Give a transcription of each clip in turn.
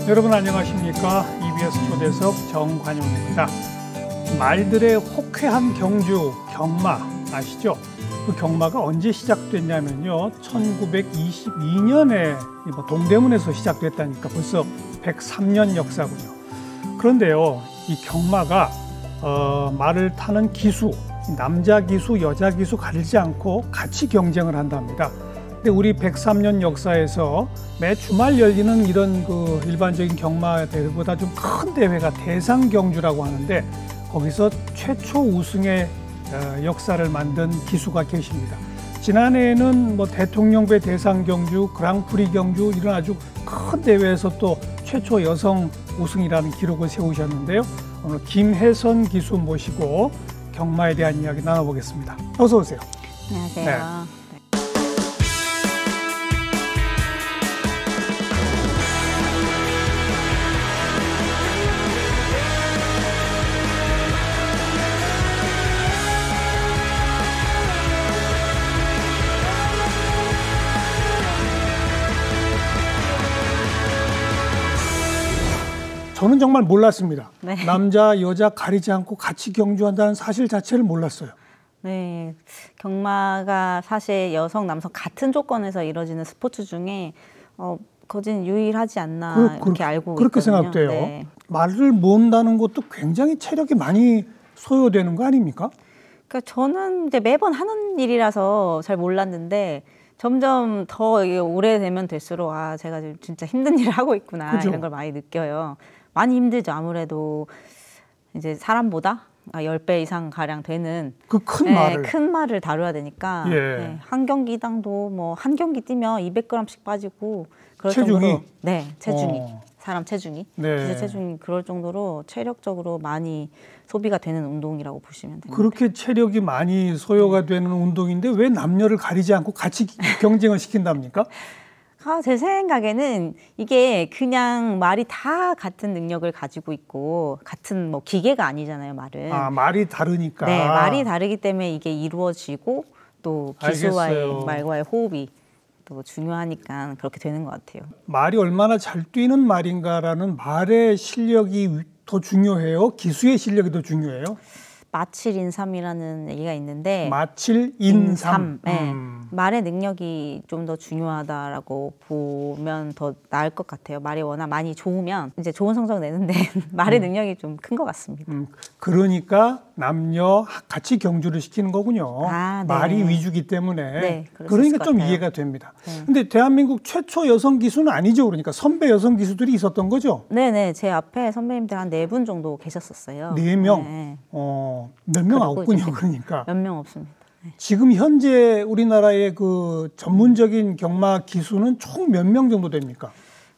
여러분 안녕하십니까? EBS 초대석 정관용입니다. 말들의 호쾌한 경주, 경마 아시죠? 그 경마가 언제 시작됐냐면요. 1922년에 동대문에서 시작됐다니까 벌써 103년 역사군요. 그런데요, 이 경마가 말을 타는 기수, 남자 기수, 여자 기수 가리지 않고 같이 경쟁을 한답니다. 근데 우리 103년 역사에서 매 주말 열리는 이런 그 일반적인 경마 대회보다 좀 큰 대회가 대상경주라고 하는데 거기서 최초 우승의 역사를 만든 기수가 계십니다. 지난해에는 대통령배 대상경주, 그랑프리 경주 이런 아주 큰 대회에서 또 최초 여성 우승이라는 기록을 세우셨는데요. 오늘 김혜선 기수 모시고 경마에 대한 이야기 나눠보겠습니다. 어서 오세요. 안녕하세요. 네. 저는 정말 몰랐습니다. 네. 남자, 여자 가리지 않고 같이 경주한다는 사실 자체를 몰랐어요. 네, 경마가 사실 여성, 남성 같은 조건에서 이루어지는 스포츠 중에 거진 유일하지 않나 그렇게 알고 그렇게 있거든요. 생각돼요. 네. 말을 모은다는 것도 굉장히 체력이 많이 소요되는 거 아닙니까? 그러니까 저는 이제 매번 하는 일이라서 잘 몰랐는데 점점 더 오래되면 될수록 제가 지금 진짜 힘든 일을 하고 있구나. 그죠? 이런 걸 많이 느껴요. 많이 힘들죠. 아무래도 이제 사람보다 10배 이상 가량 되는 그 큰 말을 다뤄야 되니까 한 경기당도 한 경기 뛰면 200g씩 빠지고 그럴 체중이? 정도로 체중이 사람 체중이 기수 체중이 그럴 정도로 체력적으로 많이 소비가 되는 운동이라고 보시면 됩니다. 그렇게 체력이 많이 소요가 되는 운동인데 왜 남녀를 가리지 않고 같이 경쟁을 시킨답니까? 제 생각에는 이게 그냥 말이 다 같은 능력을 가지고 있고 같은 기계가 아니잖아요, 말은. 말이 다르니까. 네, 말이 다르기 때문에 이게 이루어지고 또 기수와의 말과의 호흡이 또 중요하니까 그렇게 되는 것 같아요. 말이 얼마나 잘 뛰는 말인가라는 말의 실력이 더 중요해요? 기수의 실력이 더 중요해요? 마칠인삼이라는 얘기가 있는데 마칠인삼. 말의 능력이 좀 더 중요하다라고 보면 더 나을 것 같아요. 말이 워낙 많이 좋으면 이제 좋은 성적을 내는데 말의 능력이 좀 큰 것 같습니다. 그러니까 남녀 같이 경주를 시키는 거군요. 말이 위주기 때문에. 그러니까 좀 이해가 됩니다. 근데 대한민국 최초 여성 기수는 아니죠. 그러니까 선배 여성 기수들이 있었던 거죠? 네네. 제 앞에 선배님들 한 4분 정도 계셨었어요. 4명? 몇 명 없군요. 그러니까. 몇 명 없습니다. 지금 현재 우리나라의 그 전문적인 경마 기수는 총 몇 명 정도 됩니까?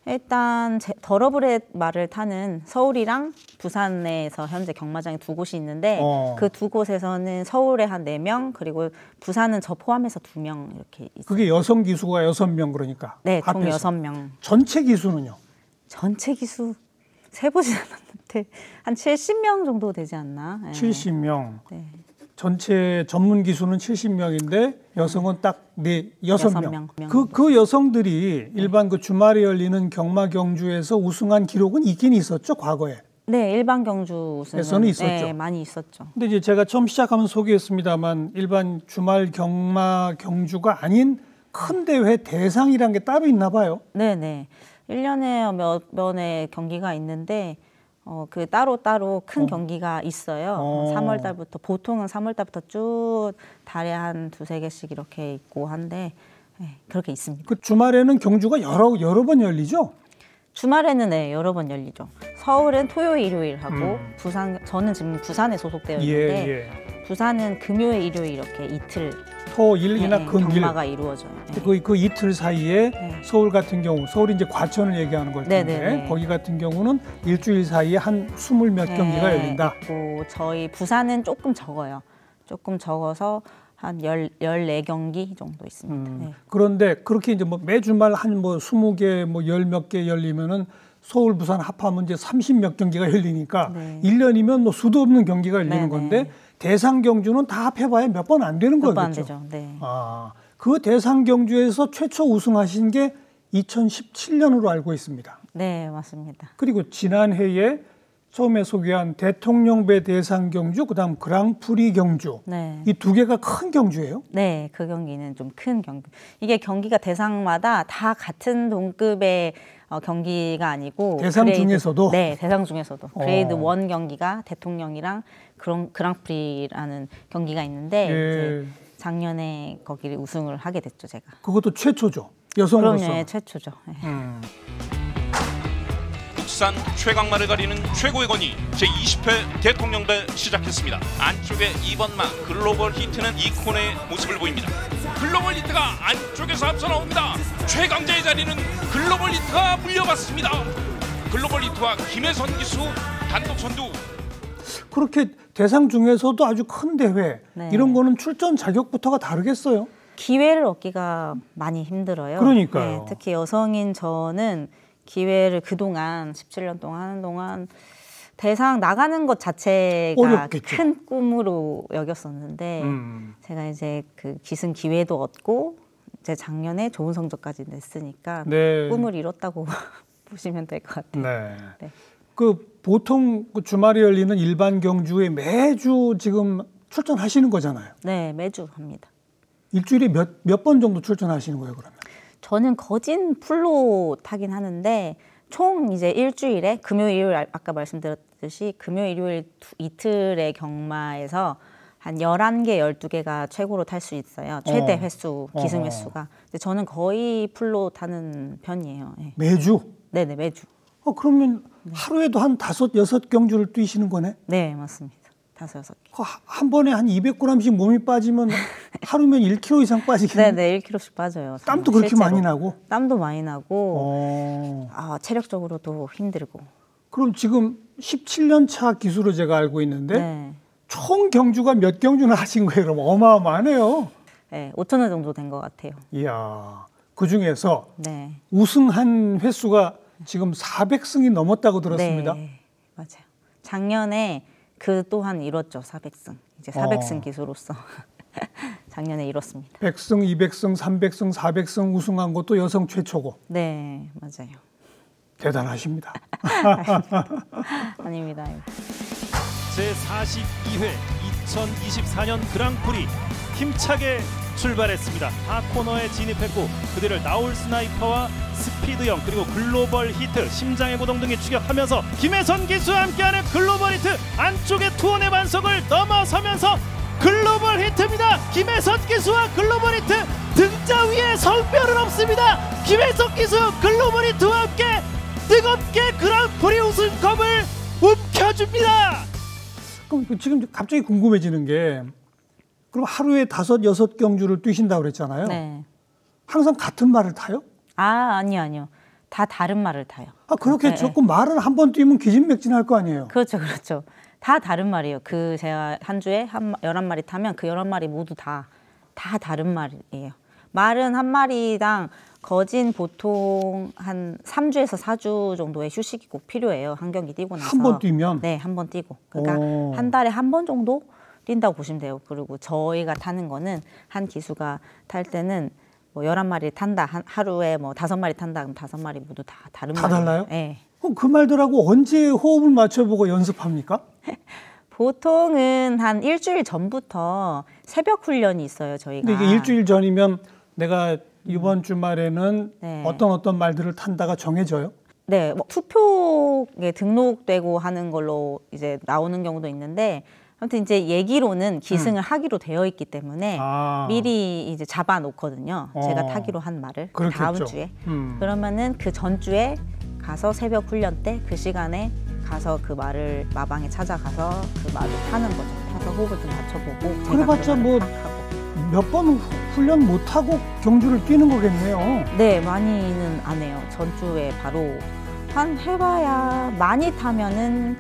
일단 더러블의 말을 타는 서울이랑 부산에서 현재 경마장이 2곳이 있는데 그 2곳에서는 서울에 한 4명 그리고 부산은 저 포함해서 2명 이렇게 있어요. 그게 여성 기수가 6명 그러니까? 네, 총 6명. 전체 기수는요? 전체 기수 세보진 않았는데 한 70명 정도 되지 않나? 70명. 네. 전체 전문 기수는 70명인데 여성은 딱 6명. 그 여성들이 일반 그 주말에 열리는 경마 경주에서 우승한 기록은 있긴 있었죠, 과거에. 네, 일반 경주 우승은 있었죠. 많이 있었죠. 근데 이제 제가 처음 시작하면 소개했습니다만 일반 주말 경마 경주가 아닌 큰 대회 대상이란 게 따로 있나 봐요. 네. 1년에 몇 번의 경기가 있는데 그 따로 큰 경기가 있어요. 3월 달부터 보통은 3월 달부터 쭉 달에 한 2-3개씩 이렇게 있고 한데 그렇게 있습니다. 그 주말에는 경주가 여러 번 열리죠? 주말에는 여러 번 열리죠. 서울은 토요일, 일요일 하고 저는 지금 부산에 소속되어 있는데 부산은 금요일, 일요일 이렇게 이틀 토일이나 금일 경마가 이루어져요. 그 이틀 사이에 서울 같은 경우, 서울이 이제 과천을 얘기하는 걸 텐데 거기 같은 경우는 일주일 사이에 한 20몇 경기가 열린다. 있고 저희 부산은 조금 적어요. 조금 적어서 한 14경기 정도 있습니다. 그런데 그렇게 이제 매 주말 한 20개, 10몇 개 열리면은 서울, 부산 합하면 이제 30몇 경기가 열리니까 1년이면 수도 없는 경기가 열리는 건데 대상 경주는 다 합해봐야 몇 번 안 되는 거겠죠. 몇 번 안 되죠. 네. 그 대상 경주에서 최초 우승하신 게 2017년으로 알고 있습니다. 네, 맞습니다. 그리고 지난해에 처음에 소개한 대통령배 대상 경주, 그다음 그랑프리 경주. 네. 이 두 개가 큰 경주예요? 네, 그 경기는 좀 큰 경기. 이게 경기가 대상마다 다 같은 동급의 경기가 아니고 대상 중에서도? 네, 대상 중에서도 그레이드 1 경기가 대통령이랑 그랑프리라는 경기가 있는데 이제 작년에 거기를 우승을 하게 됐죠, 제가. 그것도 최초죠. 여성으로서. 그럼요, 최초죠. 네. 국산 최강마를 가리는 최고의 권위 제20회 대통령배 시작했습니다. 안쪽에 2번마 글로벌 히트는 이 코너의 모습을 보입니다. 글로벌 히트가 안쪽에서 앞서 나옵니다. 최강자의 자리는 글로벌 히트가 물려받습니다. 글로벌 히트와 김혜선 기수 단독 선두. 그렇게 대상 중에서도 아주 큰 대회, 네. 이런 거는 출전 자격부터가 다르겠어요? 기회를 얻기가 많이 힘들어요. 그러니까요. 네, 특히 여성인 저는 기회를 그동안 17년 동안 하는 동안 대상 나가는 것 자체가 어렵겠죠. 큰 꿈으로 여겼었는데 제가 이제 그 기승 기회도 얻고 이제 작년에 좋은 성적까지 냈으니까 네. 꿈을 이뤘다고 보시면 될 것 같아요. 네. 네. 그 보통 그 주말에 열리는 일반 경주에 매주 지금 출전하시는 거잖아요. 네, 매주 합니다. 일주일에 몇 번 정도 출전하시는 거예요, 그러면? 저는 거진 풀로 타긴 하는데 총 이제 일주일에 금요일, 일요일 아까 말씀드렸듯이 금요일, 일요일 이틀의 경마에서 한 11개, 12개가 최고로 탈 수 있어요. 최대 횟수, 기승 횟수가. 근데 저는 거의 풀로 타는 편이에요. 네. 매주? 네네, 매주. 그러면 하루에도 한 5, 6경주를 뛰시는 거네? 네, 맞습니다. 5, 6개. 한 번에 한 200g씩 몸이 빠지면 하루면 1kg 이상 빠지겠네요? 네네, 1kg씩 빠져요. 땀도 그렇게 실제로. 많이 나고? 땀도 많이 나고 체력적으로도 힘들고. 그럼 지금 17년 차 기수로 제가 알고 있는데 네. 총 경주가 몇 경주나 하신 거예요? 그럼 어마어마하네요. 네, 5,000회 정도 된 것 같아요. 이야, 그중에서 네. 우승한 횟수가 지금 400승이 넘었다고 들었습니다. 네, 맞아요. 작년에 그 또한 이뤘죠, 400승. 이제 400승 기수로서 작년에 이뤘습니다. 100승, 200승, 300승, 400승 우승한 것도 여성 최초고. 네, 맞아요. 대단하십니다. 아닙니다. 제42회 2024년 그랑프리 힘차게 출발했습니다. 4코너에 진입했고 그들을 나올 스나이퍼와 스피드형 그리고 글로벌 히트 심장의 고동 등이 추격하면서 김혜선 기수와 함께하는 글로벌 히트 안쪽에 투혼의 반석을 넘어서면서 글로벌 히트입니다. 김혜선 기수와 글로벌 히트 등자 위에 성별은 없습니다. 김혜선 기수 글로벌 히트와 함께 뜨겁게 그랑프리 우승컵을 움켜줍니다. 그럼 지금 갑자기 궁금해지는 게 그럼 하루에 5, 6경주를 뛰신다고 그랬잖아요. 네. 항상 같은 말을 타요? 아니요. 다 다른 말을 타요. 그렇게 네. 조금 말을 한 번 뛰면 기진맥진할 거 아니에요? 그렇죠. 다 다른 말이에요. 제가 한 주에 11마리 타면 그 11마리 모두 다 다른 말이에요. 말은 한 마리당 거진 보통 한 3주에서 4주 정도의 휴식이 꼭 필요해요. 한 경기 뛰고 나서. 한 번 뛰면? 네, 한 번 뛰고. 그러니까 한 달에 한 번 정도 뛴다고 보시면 돼요. 그리고 저희가 타는 거는 한 기수가 탈 때는 뭐 11마리 탄다. 하루에 뭐 5마리 탄다. 그럼 5마리 모두 다 다른 말이에요. 달라요? 네. 그럼 그 말들하고 언제 호흡을 맞춰보고 연습합니까? 보통은 한 일주일 전부터 새벽 훈련이 있어요, 저희가. 근데 이게 일주일 전이면 내가 이번 주말에는 네. 어떤 말들을 탄다가 정해져요? 네, 뭐 투표에 등록되고 하는 걸로 이제 나오는 경우도 있는데 아무튼 이제 얘기로는 기승을 하기로 되어 있기 때문에 미리 이제 잡아 놓거든요. 제가 타기로 한 말을 그 다음 주에. 그러면은 그 전주에 가서 새벽 훈련 때 그 시간에 가서 그 말을 마방에 찾아가서 그 말을 타는 거죠. 타서 호흡을 좀 맞춰보고. 그래봤자 뭐 몇 번 훈련 못하고 경주를 뛰는 거겠네요. 네, 많이는 안 해요. 전주에 바로 한 해봐야 많이 타면은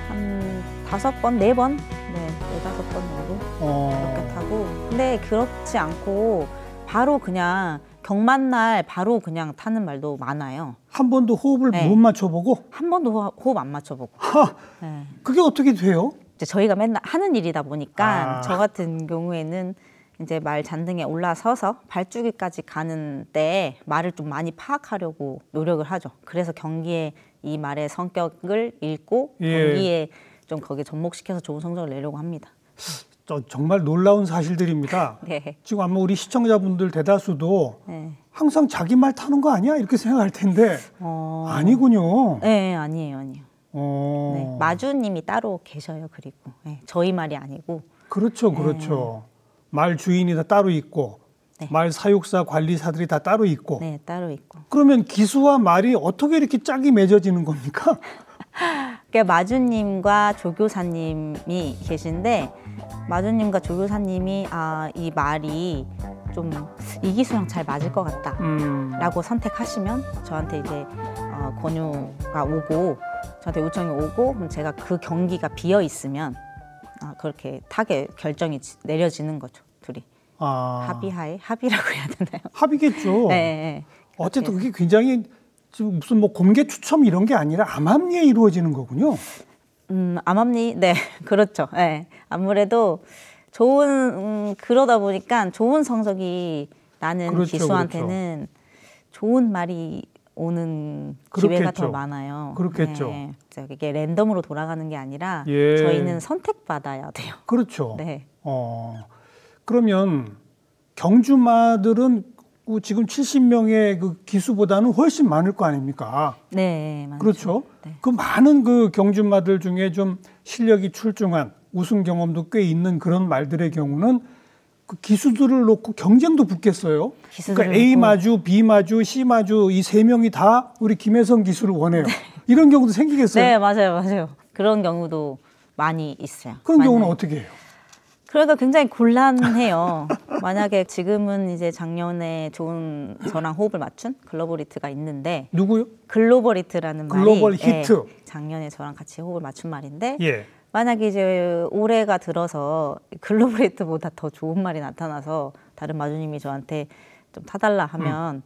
한 5번, 4번? 네, 4-5번 정도 그렇게 타고. 근데 그렇지 않고 바로 그냥 경마날 바로 그냥 타는 말도 많아요. 한 번도 호흡을 못 맞춰보고? 한 번도 호흡 안 맞춰보고. 네. 그게 어떻게 돼요? 이제 저희가 맨날 하는 일이다 보니까 저 같은 경우에는 이제 말 잔등에 올라서서 발주기까지 가는 때에 말을 좀 많이 파악하려고 노력을 하죠. 그래서 경기에 이 말의 성격을 읽고 경기에 좀 거기에 접목시켜서 좋은 성적을 내려고 합니다. 정말 놀라운 사실들입니다. 네. 지금 아마 우리 시청자분들 대다수도 네. 항상 자기 말 타는 거 아니야? 이렇게 생각할 텐데 아니군요. 네, 아니에요. 네, 마주님이 따로 계셔요. 그리고 네, 저희 말이 아니고. 그렇죠. 말 주인이 다 따로 있고 말 사육사 관리사들이 다 따로 있고. 네, 따로 있고. 그러면 기수와 말이 어떻게 이렇게 짝이 맺어지는 겁니까? 그러니까 마주님과 조교사님이 계신데 마주님과 조교사님이 이 말이 좀 이 기수랑 잘 맞을 것 같다라고 선택하시면 저한테 이제 권유가 오고 저한테 요청이 오고 그럼 제가 그 경기가 비어 있으면 그렇게 타게 결정이 내려지는 거죠. 둘이 합의하에 합의라고 해야 되나요? 합의겠죠. 네. 어쨌든 그게 굉장히 지금 무슨 뭐 공개 추첨 이런 게 아니라 암암리에 이루어지는 거군요. 암암리, 네, 그렇죠. 네. 아무래도 좋은 그러다 보니까 좋은 성적이 나는 기수한테는 좋은 말이 오는 기회가 더 많아요. 그렇겠죠. 네. 이게 랜덤으로 돌아가는 게 아니라 저희는 선택받아야 돼요. 그렇죠. 네. 그러면 경주마들은 지금 70명의 그 기수보다는 훨씬 많을 거 아닙니까? 네, 많죠. 그렇죠. 네. 그 많은 그 경주마들 중에 좀 실력이 출중한 우승 경험도 꽤 있는 그런 말들의 경우는 그 기수들을 놓고 경쟁도 붙겠어요. 그러니까 A 마주, B 마주, C 마주 이 세 명이 다 우리 김혜성 기수를 원해요. 네. 이런 경우도 생기겠어요. 네, 맞아요. 그런 경우도 많이 있어요. 그런 경우는 어떻게 해요? 그러니까 굉장히 곤란해요. 만약에 지금은 이제 작년에 좋은 저랑 호흡을 맞춘 글로벌 히트가 있는데 누구요? 글로벌 히트라는 말이 글로벌 히트. 작년에 저랑 같이 호흡을 맞춘 말인데 예. 만약에 이제 올해가 들어서 글로벌 히트보다 더 좋은 말이 나타나서 다른 마주님이 저한테 좀 타달라 하면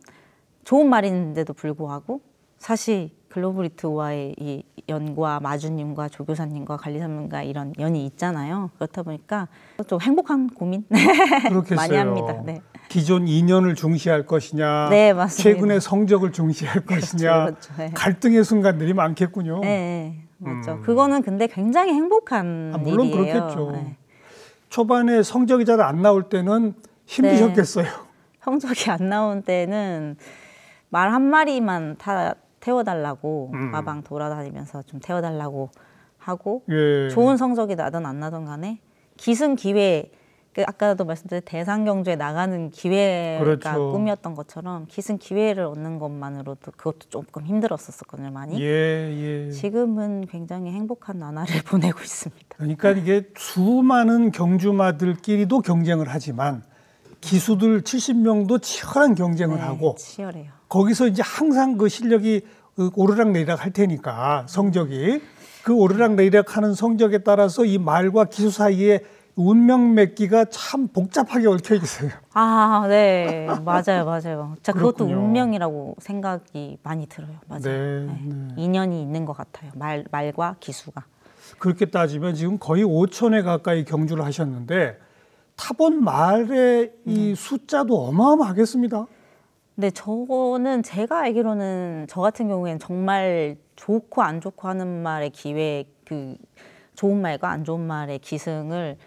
좋은 말인데도 불구하고 사실 글로벌 히트와의 이 연과 마주님과 조교사님과 관리사님과 이런 연이 있잖아요. 그렇다 보니까 좀 행복한 고민 그렇겠어요. 많이 합니다. 네. 기존 인연을 중시할 것이냐, 네, 맞습니다. 최근의 성적을 중시할 것이냐, 그렇죠. 네. 갈등의 순간들이 많겠군요. 네, 맞죠. 그거는 근데 굉장히 행복한 물론 일이에요. 그렇겠죠. 네. 초반에 성적이 잘 안 나올 때는 힘드셨겠어요. 성적이 안 나온 때는 말 한 마리만 태워달라고 마방 돌아다니면서 좀 태워달라고 하고 좋은 성적이 나든 안 나든 간에 기승 기회 아까도 말씀드린 대상 경주에 나가는 기회가 그렇죠. 꿈이었던 것처럼 기승 기회를 얻는 것만으로도 그것도 조금 힘들었었거든요, 많이. 지금은 굉장히 행복한 나날을 보내고 있습니다. 그러니까 이게 수많은 경주마들끼리도 경쟁을 하지만 기수들 70명도 치열한 경쟁을 하고 치열해요. 거기서 이제 항상 그 실력이 오르락내리락 할 테니까 성적이 그 오르락내리락 하는 성적에 따라서 이 말과 기수 사이에 운명 맺기가 참 복잡하게 얽혀 있어요. 네. 맞아요. 진짜 그것도 그렇군요. 운명이라고 생각이 많이 들어요. 맞아요. 네. 인연이 있는 것 같아요. 말과 기수가. 그렇게 따지면 지금 거의 5,000회 가까이 경주를 하셨는데 타본 말의 이 숫자도 어마어마하겠습니다. 네, 저는 제가 알기로는 저 같은 경우에는 정말 좋고 안 좋고 하는 말의 기회, 그 좋은 말과 안 좋은 말의 기승을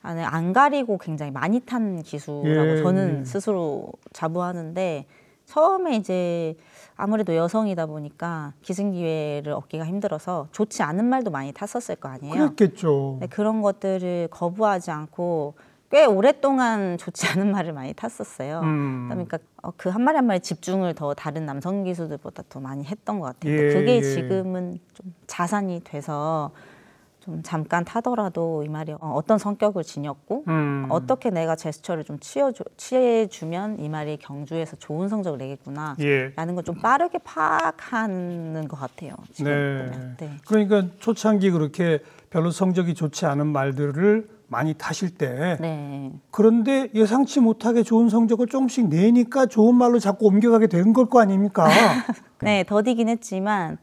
안 가리고 굉장히 많이 탄 기수라고 저는 스스로 자부하는데 처음에 이제 아무래도 여성이다 보니까 기승 기회를 얻기가 힘들어서 좋지 않은 말도 많이 탔었을 거 아니에요. 그렇겠죠. 네, 그런 것들을 거부하지 않고 꽤 오랫동안 좋지 않은 말을 많이 탔었어요. 그러니까 그 한 마리 한 마리 집중을 더 다른 남성 기수들보다 더 많이 했던 것 같아요. 그게 지금은 좀 자산이 돼서 좀 잠깐 타더라도 이 말이 어떤 성격을 지녔고 어떻게 내가 제스처를 좀 취해주면 이 말이 경주에서 좋은 성적을 내겠구나 라는 걸 좀 빠르게 파악하는 것 같아요. 지금 보면. 네. 그러니까 초창기 그렇게 별로 성적이 좋지 않은 말들을 많이 타실 때 그런데 예상치 못하게 좋은 성적을 조금씩 내니까 좋은 말로 자꾸 옮겨가게 되는 걸 거 아닙니까? 네, 더디긴 했지만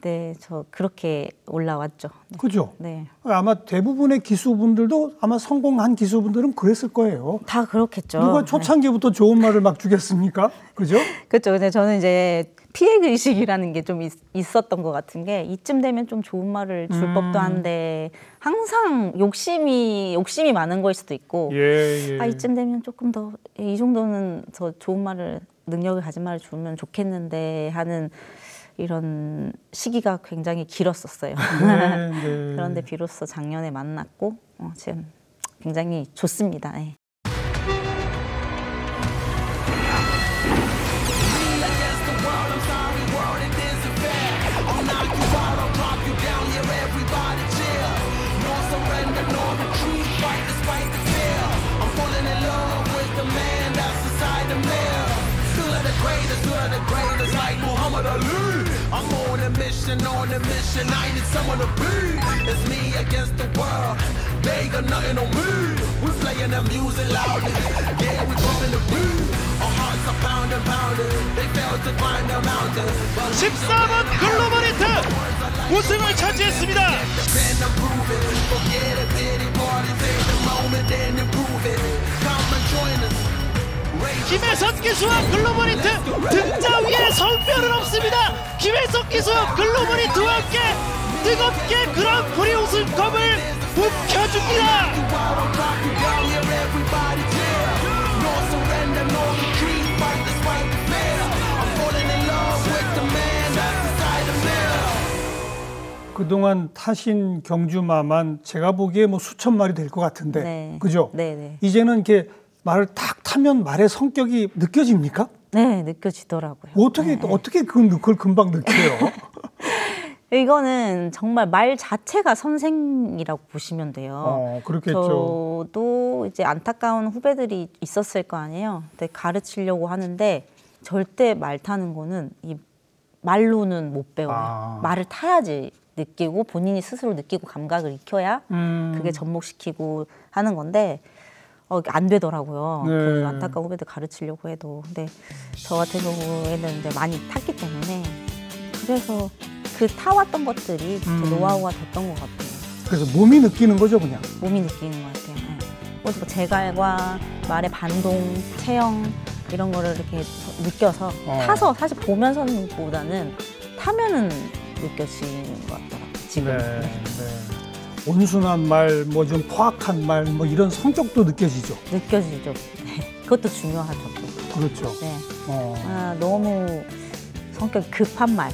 네, 저 그렇게 올라왔죠. 네. 그죠? 네. 아마 대부분의 기수분들도 아마 성공한 기수분들은 그랬을 거예요. 다 그렇겠죠. 누가 초창기부터 좋은 말을 막 주겠습니까? 그죠? 그렇죠. 근데 저는 이제 피해 의식이라는 게 좀 있었던 것 같은 게 이쯤 되면 좀 좋은 말을 줄 법도 한데 항상 욕심이 많은 거일 수도 있고 예. 아 이쯤 되면 조금 더 이 정도는 더 좋은 말을 능력을 가진 말을 주면 좋겠는데 하는 이런 시기가 굉장히 길었었어요. 네. 그런데 비로소 작년에 만났고 지금 굉장히 좋습니다. 네. I'm on a mission, I need someone to be. It's me against the world, they got nothing on me. We're playing the music loudly, yeah, we bumping the beat. Our hearts are pounding, they failed to climb the mountain. 14번 글로벌 히트 우승을 차지했습니다. Then improve it, forget it, pity party, take the moment and improve it. Come and join us. 김혜선 기수와 글로벌 히트 등장 위에 성별은 없습니다. 김혜선 기수 글로벌 히트와 함께 뜨겁게 그랑프리 우승컵을 움켜줍니다. 그동안 타신 경주마만 제가 보기에 뭐 수천 마리 될 것 같은데, 네. 그죠? 네. 이제는 이렇게 말을 탁 타면 말의 성격이 느껴집니까? 네, 느껴지더라고요. 어떻게 그걸 금방 느껴요? 이거는 정말 말 자체가 선생이라고 보시면 돼요. 그렇겠죠. 저도 이제 안타까운 후배들이 있었을 거 아니에요. 근데 가르치려고 하는데 절대 말 타는 거는 이 말로는 못 배워요. 말을 타야지 느끼고 본인이 스스로 느끼고 감각을 익혀야 그게 접목시키고 하는 건데 안 되더라고요. 네. 그 안타까운 후배들 가르치려고 해도. 근데 저 같은 경우에는 이제 많이 탔기 때문에 그래서 그 타왔던 것들이 제 노하우가 됐던 것 같아요. 그래서 몸이 느끼는 거죠, 그냥? 몸이 느끼는 것 같아요. 네. 뭐 제갈과 말의 반동, 체형 이런 거를 이렇게 느껴서 타서 사실 보면서보다는 타면은 느껴지는 것 같더라고요. 지금. 네. 온순한 말, 뭐 좀 포악한 말, 뭐 이런 성격도 느껴지죠. 느껴지죠. 네. 그것도 중요하죠. 그렇죠. 네. 너무 성격이 급한 말,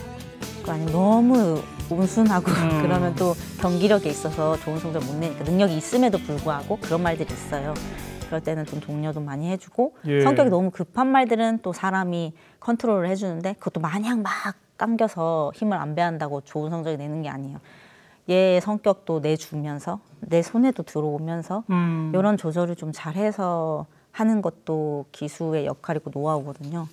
아니면 너무 온순하고 그러면 또 경기력에 있어서 좋은 성적 못 내니까 능력이 있음에도 불구하고 그런 말들이 있어요. 그럴 때는 좀 독려도 많이 해주고 성격이 너무 급한 말들은 또 사람이 컨트롤을 해주는데 그것도 마냥 막 당겨서 힘을 안 배한다고 좋은 성적이 내는 게 아니에요. 얘 성격도 내주면서 내 손에도 들어오면서 이런 조절을 좀 잘해서 하는 것도 기수의 역할이고 노하우거든요.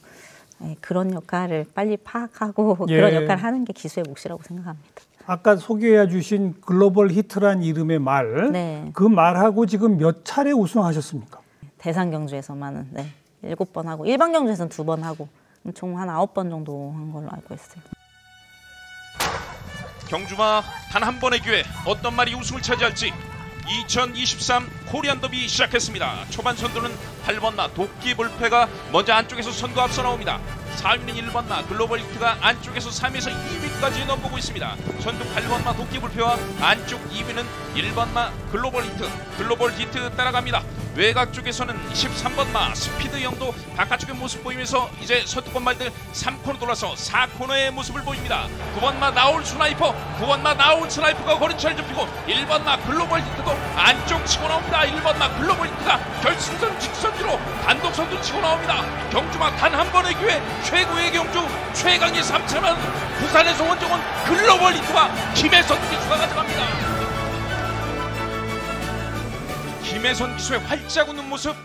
네, 그런 역할을 빨리 파악하고 그런 역할을 하는 게 기수의 몫이라고 생각합니다. 아까 소개해 주신 글로벌 히트란 이름의 말, 네. 그 말하고 지금 몇 차례 우승하셨습니까? 대상 경주에서만은 7번 하고 일반 경주에서는 2번 하고 총 한 9번 정도 한 걸로 알고 있어요. 경주마 단 한 번의 기회 어떤 말이 우승을 차지할지 2023 코리안 더비 시작했습니다. 초반 선두는 8번마 도끼불패가 먼저 안쪽에서 선두 앞서 나옵니다. 4위는 1번마 글로벌 히트가 안쪽에서 3위에서 2위까지 넘보고 있습니다. 선두 8번마 도끼불패와 안쪽 2위는 1번마 글로벌 히트 따라갑니다. 외곽 쪽에서는 13번마 스피드형도 바깥쪽의 모습 보이면서 이제 선두권 말들 3코너 돌아서 4코너의 모습을 보입니다. 9번마 나올 스나이퍼가 거리차를 좁히고 1번마 글로벌 히트도 안쪽 치고 나옵니다. 1번마 글로벌 히트가 결승선 직선주로 단독 선두 치고 나옵니다. 경주마 단 한 번의 기회 최고의 경주 최강의 3차는 부산에서 원정원 글로벌 히트와 김혜선 기수가 가져갑니다. 김혜선 기수의 활짝 웃는 모습.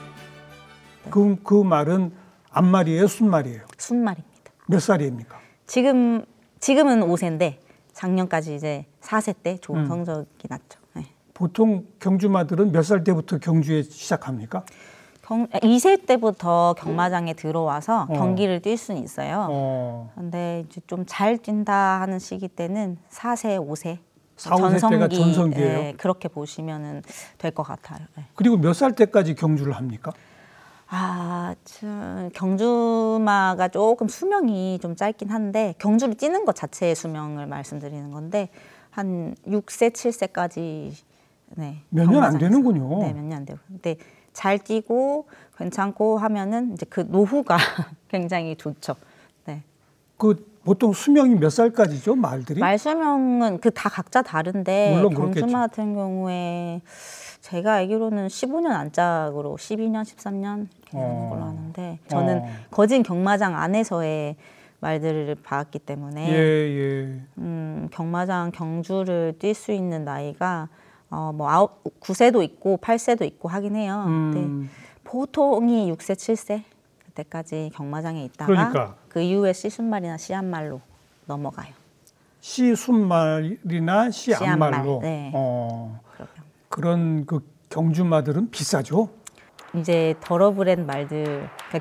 그 말은 앞말이에요, 순말이에요? 순말입니다. 몇 살입니까? 지금은 5세인데 작년까지 이제 4세 때 좋은 성적이 났죠. 네. 보통 경주마들은 몇 살 때부터 경주에 시작합니까? 2세 때부터 경마장에 들어와서 경기를 뛸 수는 있어요. 근데 이제 좀 잘 뛴다 하는 시기 때는 4세, 5세 4, 5세 때가 전성기예요? 네, 그렇게 보시면 될 것 같아요. 네. 그리고 몇 살 때까지 경주를 합니까? 경주마가 조금 수명이 좀 짧긴 한데 경주를 뛰는 것 자체의 수명을 말씀드리는 건데 한 6세, 7세까지 네, 몇 년 안 되는군요. 네, 몇 년 안 되고. 근데 잘 뛰고 괜찮고 하면은 이제 그 노후가 굉장히 좋죠. 네. 그 보통 수명이 몇 살까지죠, 말들이? 말 수명은 그 다 각자 다른데 물론 경주마 그렇겠죠. 같은 경우에 제가 알기로는 15년 안짝으로 12년, 13년 이렇게 되는 걸로 아는데 저는 거진 경마장 안에서의 말들을 봤기 때문에 경마장 경주를 뛸 수 있는 나이가 9세도 있고 8세도 있고 하긴 해요. 근데 보통이 6세, 7세 그때까지 경마장에 있다가 그러니까. 그 이후에 시순말이나 씨앗말로 넘어가요. 시순말이나 씨앗말로. 네. 그런 그 경주마들은 비싸죠? 이제 더러브랜 말들, 그러니까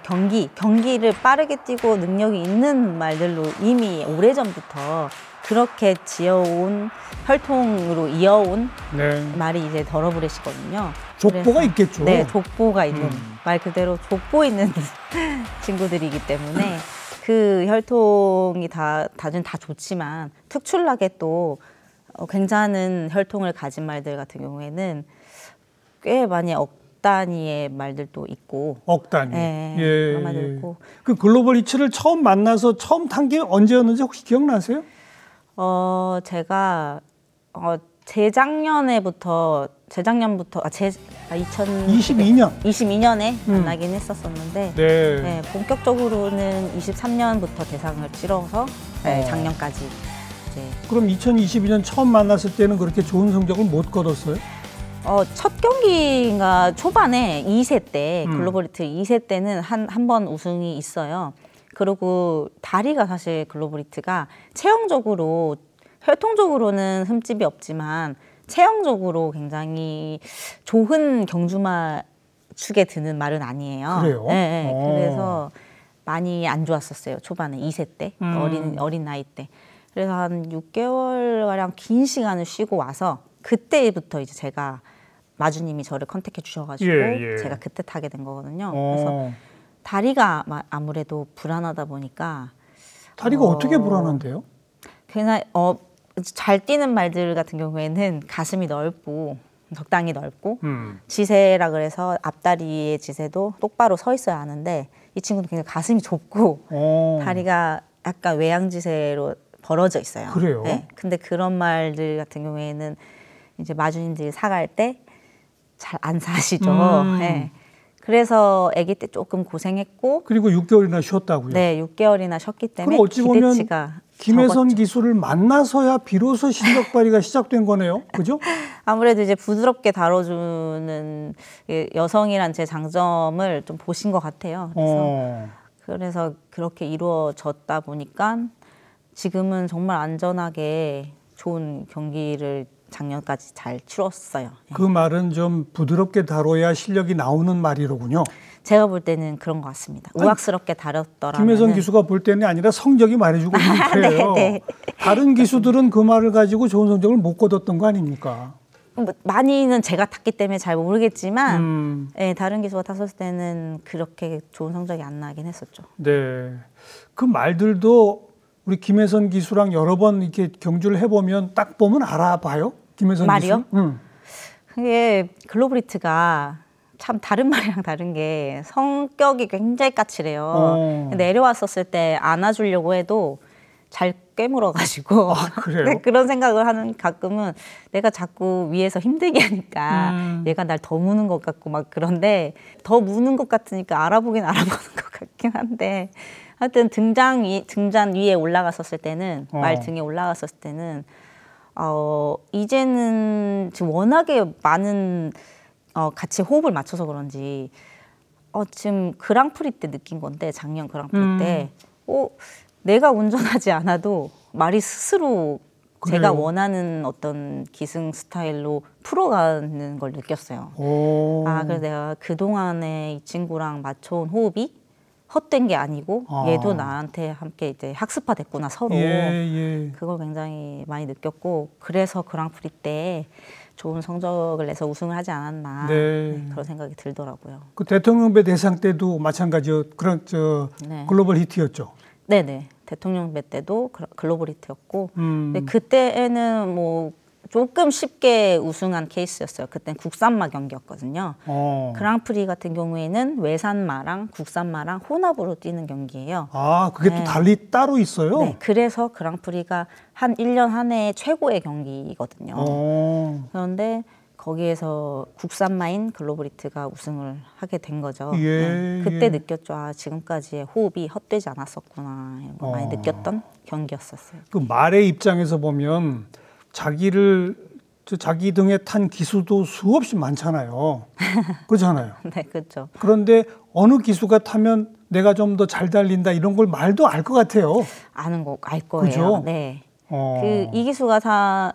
경기를 빠르게 뛰고 능력이 있는 말들로 이미 오래전부터 그렇게 지어온 혈통으로 이어온 말이 이제 더러브렛이거든요. 족보가 있겠죠. 네, 족보가 있는 말 그대로 족보 있는 친구들이기 때문에 그 혈통이 다는 다 좋지만 특출나게 또 괜찮은 혈통을 가진 말들 같은 경우에는 꽤 많이 억 단위의 말들도 있고. 억 단위. 네, 그런 말도 있고. 그 글로벌 히츠를 처음 만나서 처음 탄 게 언제였는지 혹시 기억나세요? 제가 재작년부터 2022년에 만나긴 했었었는데 네, 본격적으로는 23년부터 대상을 치러서 작년까지 이제. 그럼 2022년 처음 만났을 때는 그렇게 좋은 성적을 못 거뒀어요? 첫 경기가 초반에 2세 때 글로벌 히트 2세 때는 한 번 우승이 있어요. 그리고 다리가 사실 글로벌 히트가 체형적으로 혈통적으로는 흠집이 없지만 체형적으로 굉장히 좋은 경주마 축에 드는 말은 아니에요. 그래요? 네, 그래서 많이 안 좋았었어요. 초반에 2세 때 어린 나이 때. 그래서 한 6개월 가량 긴 시간을 쉬고 와서 그때부터 이제 제가 마주님이 저를 컨택해 주셔가지고 제가 그때 타게 된 거거든요. 그래서 다리가 아무래도 불안하다 보니까 다리가 어떻게 불안한데요? 그냥 잘 뛰는 말들 같은 경우에는 가슴이 넓고 적당히 넓고 지세라 그래서 앞다리의 지세도 똑바로 서 있어야 하는데 이 친구는 굉장히 가슴이 좁고 다리가 약간 외양지세로 벌어져 있어요. 그래요? 네. 근데 그런 말들 같은 경우에는 이제 마주님들이 사갈 때 잘 안 사시죠. 네. 그래서 아기 때 조금 고생했고 그리고 6개월이나 쉬었다고요? 네, 6개월이나 쉬었기 때문에 그럼 어찌 보면 기대치가 김혜선 적었죠. 기수를 만나서야 비로소 실력 발휘가 시작된 거네요. 그죠? 아무래도 이제 부드럽게 다뤄주는 여성이란 제 장점을 좀 보신 것 같아요. 그래서 그렇게 이루어졌다 보니까 지금은 정말 안전하게 좋은 경기를 작년까지 잘 치렀어요. 그 말은 좀 부드럽게 다뤄야 실력이 나오는 말이로군요. 제가 볼 때는 그런 것 같습니다. 우악스럽게 다뤘더라면 김혜선 기수가 볼 때는 아니라 성적이 말해주고 있는 거예요. 네. 다른 기수들은 그 말을 가지고 좋은 성적을 못 거뒀던 거 아닙니까? 많이는 제가 탔기 때문에 잘 모르겠지만 네, 다른 기수가 탔을 때는 그렇게 좋은 성적이 안 나긴 했었죠. 네, 그 말들도 우리 김혜선 기수랑 여러 번 이렇게 경주를 해보면 딱 보면 알아봐요? 김혜선 말이요? 기수? 그게 글로벌 히트가 참 다른 말이랑 다른 게 성격이 굉장히 까칠해요. 내려왔었을 때 안아주려고 해도 잘 꿰물어가지고 그래요? 그런 생각을 하는 가끔은 내가 자꾸 위에서 힘들게 하니까 얘가 날 더 무는 것 같고 막 그런데 더 무는 것 같으니까 알아보긴 알아보는 것 같긴 한데 하여튼 등잔 위에 올라갔었을 때는 말 등에 올라갔었을 때는 이제는 지금 워낙에 많은 같이 호흡을 맞춰서 그런지 지금 그랑프리 때 느낀 건데 작년 그랑프리 때 내가 운전하지 않아도 말이 스스로 그래요? 제가 원하는 어떤 기승 스타일로 풀어가는 걸 느꼈어요. 오. 아, 그래서 내가 그동안에 이 친구랑 맞춰온 호흡이 헛된 게 아니고 얘도 나한테 함께 이제 학습화 됐구나 서로. 예. 그걸 굉장히 많이 느꼈고 그래서 그랑프리 때 좋은 성적을 내서 우승을 하지 않았나 네. 그런 생각이 들더라고요. 그 대통령배 대상 때도 마찬가지요. 그런 네. 글로벌 히트였죠. 네네. 대통령배 때도 글로벌 히트였고 근데 음. 그때는 뭐 조금 쉽게 우승한 케이스였어요. 그때는 국산마 경기였거든요. 그랑프리 같은 경우에는 외산마랑 국산마랑 혼합으로 뛰는 경기예요. 아, 그게 또 네. 달리 따로 있어요? 네, 그래서 그랑프리가 한 1년 한 해 최고의 경기거든요. 그런데 거기에서 국산마인 글로벌히트가 우승을 하게 된 거죠. 예, 그때 예. 느꼈죠. 아, 지금까지의 호흡이 헛되지 않았었구나. 이런 걸 많이 느꼈던 경기였었어요. 그 말의 입장에서 보면 자기 등에 탄 기수도 수없이 많잖아요. 그렇잖아요. 네, 그렇죠. 그런데 어느 기수가 타면 내가 좀 더 잘 달린다 이런 걸 말도 알 것 같아요. 아는 거 알 거예요. 그죠? 네. 어. 이 기수가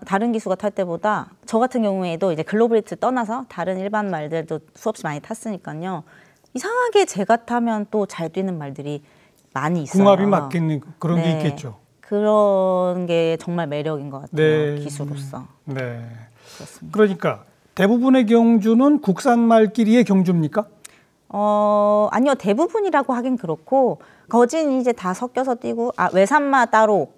다른 기수가 탈 때보다 저 같은 경우에도 이제 글로벌히트 떠나서 다른 일반 말들도 수없이 많이 탔으니까요. 이상하게 제가 타면 또 잘 뛰는 말들이 많이 있어요. 궁합이 맞겠는 그런 게 네. 있겠죠. 그런 게 정말 매력인 것 같아요. 네. 기수로서. 네. 그렇습니다. 그러니까 대부분의 경주는 국산 말끼리의 경주입니까? 아니요. 대부분이라고 하긴 그렇고 거진 이제 다 섞여서 뛰고 외산마 따로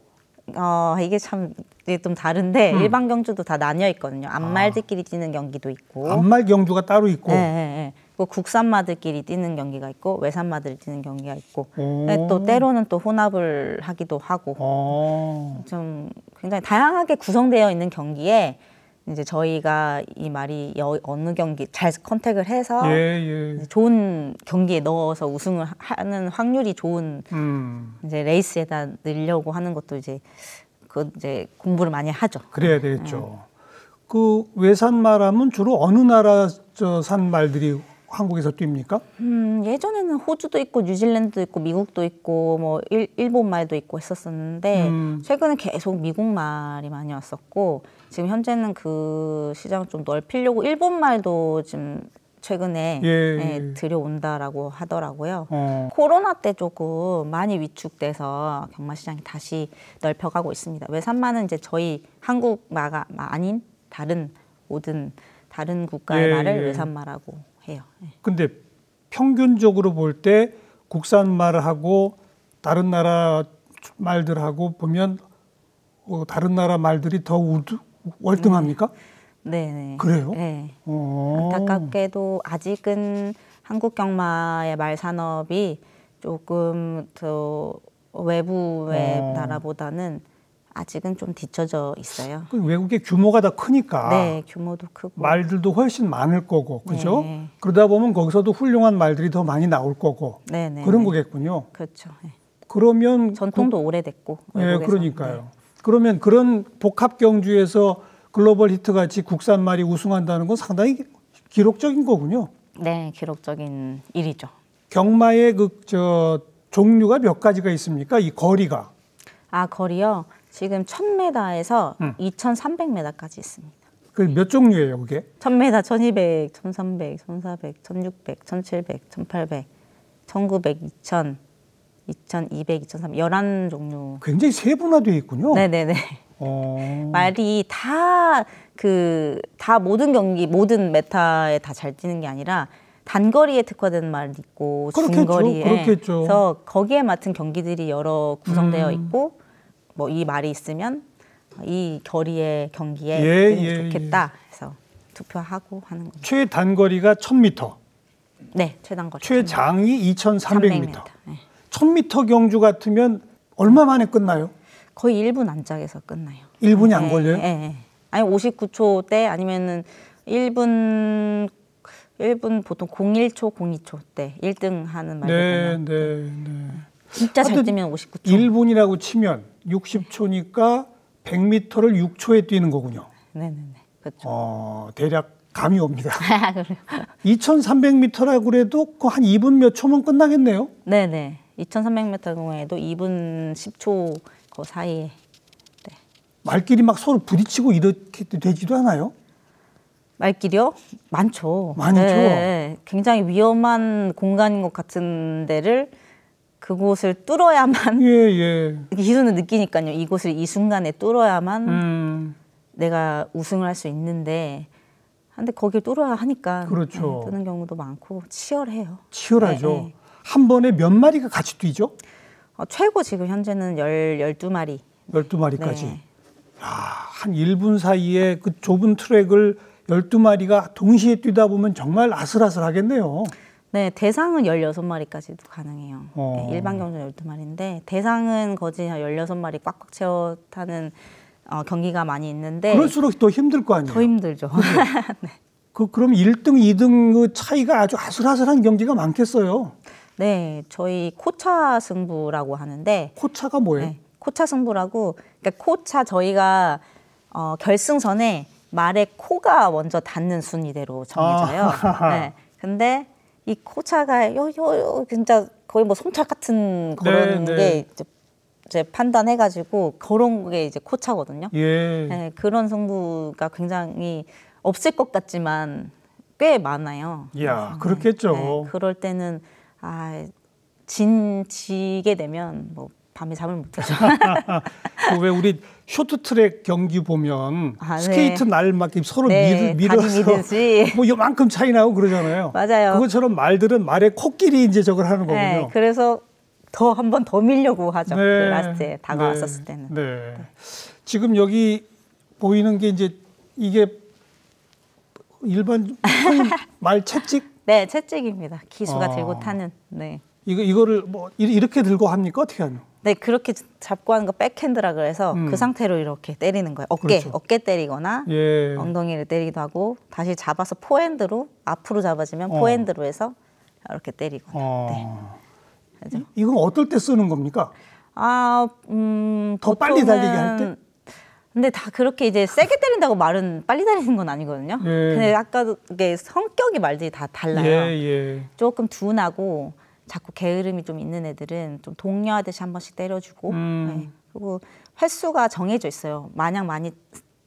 이게 참 이게 좀 다른데 일반 경주도 다 나뉘어 있거든요. 암말들끼리 뛰는 경기도 있고 암말 경주가 따로 있고. 네. 그 국산마들끼리 뛰는 경기가 있고 외산마들이 뛰는 경기가 있고 오. 또 때로는 또 혼합을 하기도 하고 좀 굉장히 다양하게 구성되어 있는 경기에 이제 저희가 이 말이 어느 경기 잘 컨택을 해서 예. 좋은 경기에 넣어서 우승을 하는 확률이 좋은 이제 레이스에다 넣으려고 하는 것도 이제 공부를 많이 하죠. 그래야 되겠죠. 그 외산말하면 주로 어느 나라 산 말들이 한국에서 뜁니까? 예전에는 호주도 있고 뉴질랜드도 있고 미국도 있고 뭐 일본 말도 있고 했었었는데 최근에 계속 미국 말이 많이 왔었고 지금 현재는 그 시장을 좀 넓히려고 일본 말도 지금 최근에 들여온다라고 하더라고요. 코로나 때 조금 많이 위축돼서 경마 시장이 다시 넓혀가고 있습니다. 외산마는 이제 저희 한국 마가 아닌 다른 국가의 말을 외산마라고 해요. 근데 평균적으로 볼 때 국산 말하고 다른 나라 말들하고 보면 다른 나라 말들이 더 월등합니까? 네. 그래요? 네. 안타깝게도 아직은 한국 경마의 말 산업이 조금 더 외부의 나라보다는 아직은 좀 뒤처져 있어요. 외국의 규모가 더 크니까. 네, 규모도 크고 말들도 훨씬 많을 거고, 그죠? 네. 그러다 보면 거기서도 훌륭한 말들이 더 많이 나올 거고, 네. 그런 거겠군요. 그렇죠. 네. 그러면 전통도 오래됐고. 네, 외국에서. 그러니까요. 네. 그러면 그런 복합 경주에서 글로벌 히트 같이 국산 말이 우승한다는 건 상당히 기록적인 거군요. 네, 기록적인 일이죠. 경마의 종류가 몇 가지가 있습니까? 이 거리가. 거리요. 지금 1000m에서 2300m까지 있습니다. 그 몇 종류예요, 그게? 1000m, 1200, 1300, 1400, 1600, 1700, 1800, 1900, 2000, 2200, 2300, 11종류. 굉장히 세분화되어 있군요. 네네네. 말이 다 모든 경기, 모든 메타에 다 잘 뛰는 게 아니라 단거리에 특화된 말이 있고 중거리에. 그렇겠죠. 그래서 거기에 맞춘 경기들이 여러 구성되어 있고 뭐 이 말이 있으면 이 거리의 경기에 뛰는 게 좋겠다 해서 투표하고 하는 거죠. 최단거리가 1000m. 네, 최단거리. 최장이 2300m. 네. 1000m 경주 같으면 얼마 만에 끝나요? 거의 1분 안짝에서 끝나요. 1분이 안 걸려요? 네. 아니 59초 때 아니면은 1분 보통 01초, 02초 때 1등 하는 말들 보면 진짜 잘 뛰면 59초. 1분이라고 치면 60초니까 100m를 6초에 뛰는 거군요. 네네네. 그렇죠. 대략 감이 옵니다. 2300m라고 그래도 한 2분 몇 초면 끝나겠네요. 네네. 2300m 경우에도 2분 10초 그 사이에. 네. 말끼리 막 서로 부딪히고 이렇게 되지도 않아요? 말길이요? 많죠. 많죠. 네, 굉장히 위험한 공간인 것 같은 데를 그곳을 뚫어야만 예. 기수는 느끼니까요. 이곳을 이 순간에 뚫어야만 내가 우승을 할 수 있는데 근데 거길 뚫어야 하니까 그렇죠. 뚫는 경우도 많고 치열해요. 치열하죠. 네. 한 번에 몇 마리가 같이 뛰죠? 최고 지금 현재는 12마리. 12마리까지. 네. 한 1분 사이에 그 좁은 트랙을 12마리가 동시에 뛰다 보면 정말 아슬아슬하겠네요. 네, 대상은 16마리까지도 가능해요. 네, 일반 경주는 12마리인데 대상은 거진 16마리 꽉꽉 채워 타는 경기가 많이 있는데 그럴수록 더 힘들 거 아니에요? 더 힘들죠. 네. 그럼 1등, 2등 그 차이가 아주 아슬아슬한 경기가 많겠어요? 네, 저희 코차 승부라고 하는데 코차가 뭐예요? 네, 코차 승부라고 그러니까 코차 저희가 결승선에 말의 코가 먼저 닿는 순위대로 정해져요. 네, 근데 이 코차가 진짜 거의 뭐 솜털 같은 그런 게 이제 판단해가지고 그런 게 이제 코차거든요. 예. 네, 그런 승부가 굉장히 없을 것 같지만 꽤 많아요. 이야, 그렇겠죠. 네, 그럴 때는 지게 되면 뭐 밤에 잠을 못 자죠. 왜 우리 쇼트트랙 경기 보면 네. 스케이트 날 막 서로 네, 밀어서 뭐 요만큼 차이 나고 그러잖아요. 맞아요. 그것처럼 말들은 말의 코끼리 이제 저걸 하는 거군요. 네, 그래서 한 번 더 밀려고 하죠. 네. 그 라스트에 다가왔었을 때는. 네. 지금 여기 보이는 게 이제 이게 일반 말 채찍? 네, 채찍입니다. 기수가 들고 타는. 네. 이거를 뭐 이렇게 들고 합니까? 어떻게 하냐? 네, 그렇게 잡고 하는 거 백핸드라 그래서 그 상태로 이렇게 때리는 거예요. 그렇죠. 어깨 때리거나 예. 엉덩이를 때리기도 하고 다시 잡아서 포핸드로 앞으로 잡아주면 포핸드로 해서 이렇게 때리거나. 네. 그렇죠? 이건 어떨 때 쓰는 겁니까? 더 빨리 달리게 할 때? 근데 다 그렇게 이제 세게 때린다고 말은 빨리 달리는 건 아니거든요. 예. 근데 아까도 이게 성격이 말들이 다 달라요. 예. 조금 둔하고 자꾸 게으름이 좀 있는 애들은 좀 독려하듯이 한 번씩 때려주고 네. 그리고 횟수가 정해져 있어요. 마냥 많이